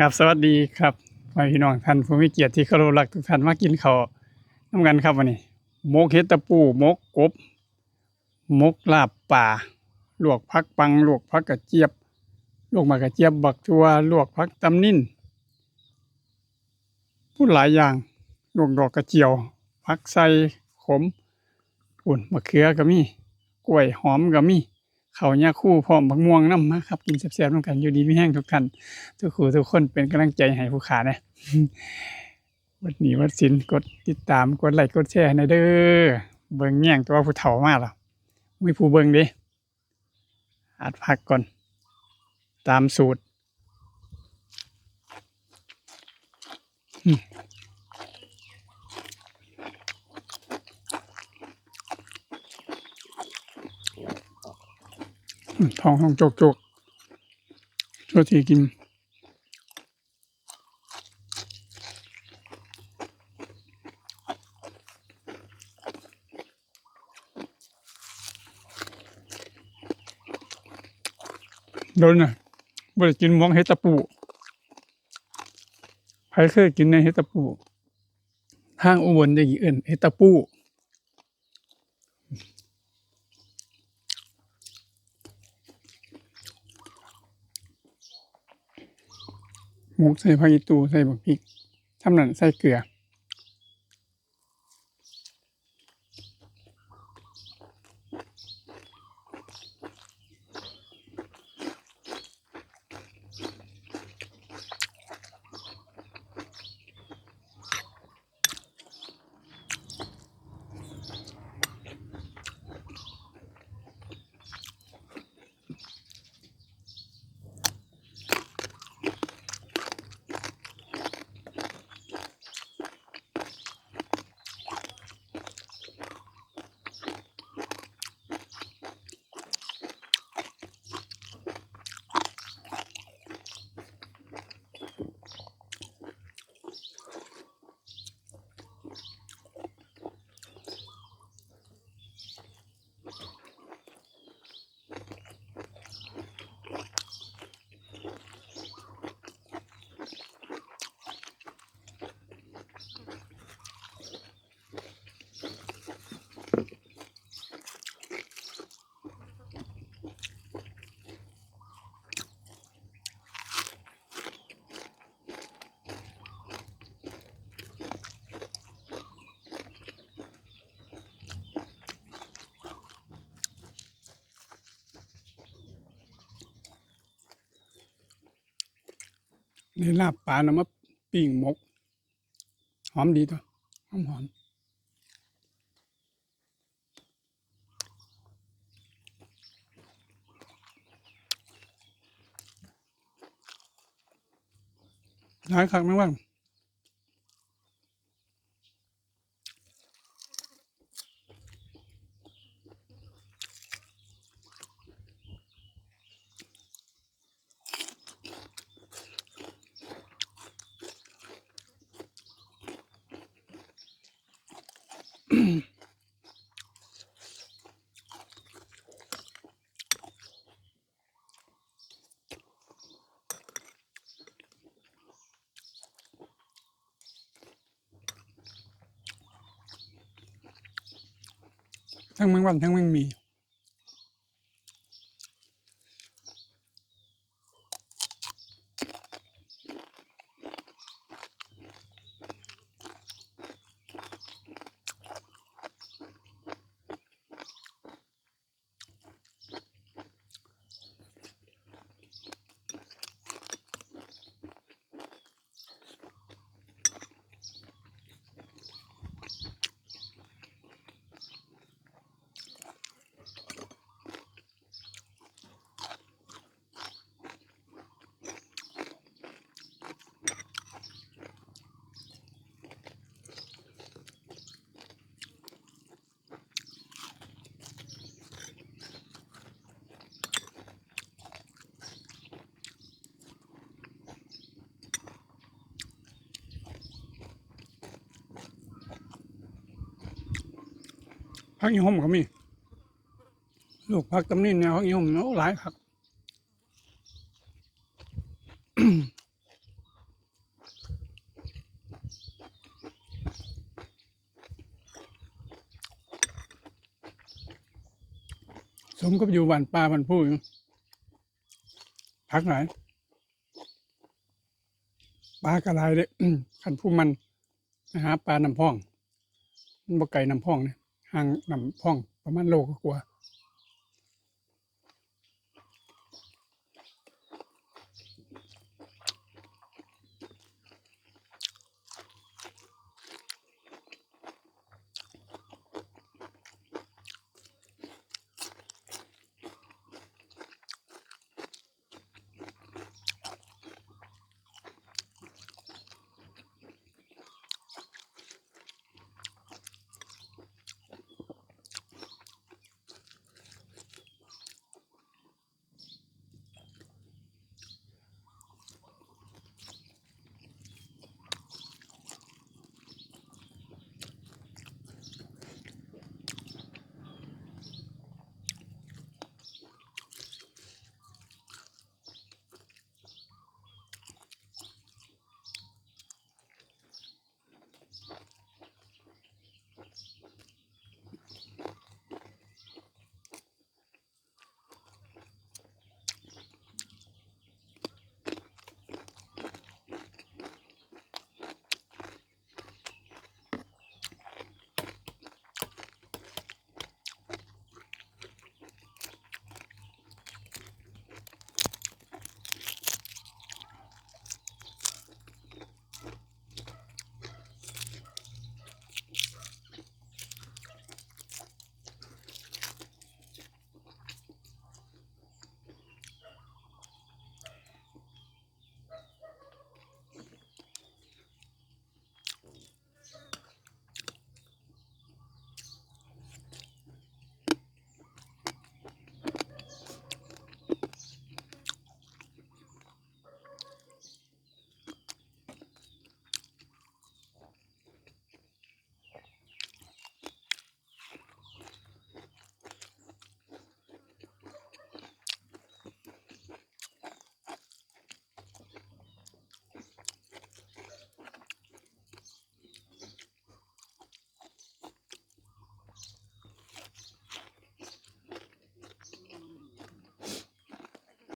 ครับสวัสดีครับพี่น้องท่านผู้มีเกียรติที่เคารพรักทุกท่านมากินข้าวนำกันครับวันนี้หมกเห็ดตะปูหมกกบหมกลาบป่าลวกผักปังลวกผักกระเจี๊ยบลวกมากระเจี๊ยบบักทั่วลวกผักตำนิ่นพูดหลายอย่างลวกดอกกระเจียวผักใส่ขมปุ่นมะเขือก็มีกล้วยหอมก็มีข้าวยาคูพร้อมบักม่วงนำมาครับกินแซ่บๆนำกันอยู่ดีมีแรงทุกท่านทุกคู่ทุกคนเป็นกำลังใจให้ผู้ขานะ วัดนี้วัดศิลกดติดตามกดไลค์กดแชร์ในเด้อเบิ่งแย่งตัวผู้เฒ่ามาแล้วมีผู้เบิ่งเด้อัดพักก่อนตามสูตรท้องห้องโจกโจกตัวที่กินโดนน่ะบ่ได้กินหมกเห็ดตะปูใครเคยกินในเห็ดตะปูทางอุบลได้กี่เอิ้นเห็ดตะปูหมกใส่ผักอีตูใส่บักพริกทำนั้นใส่เกลือในลาบปลานำมาปิ้งหมกหอมดีตัวหอมหลายครั้งแม่งว่าทั้งแมงวันทั้งแมงมีผักอีห่มก็มีลูกผักตำนิ่นเนี่ยผักอีห่มเนาะหลายผัก สมกับอยู่บ้านป่าบ้านผู้อยู่พักหลายปลาก็หลายเด้อ คันผู้มันไปหาปลาน้ำพองมันบ่ไกลน้ำพองเนี่ยห่างน้ำพองประมาณโลกว่า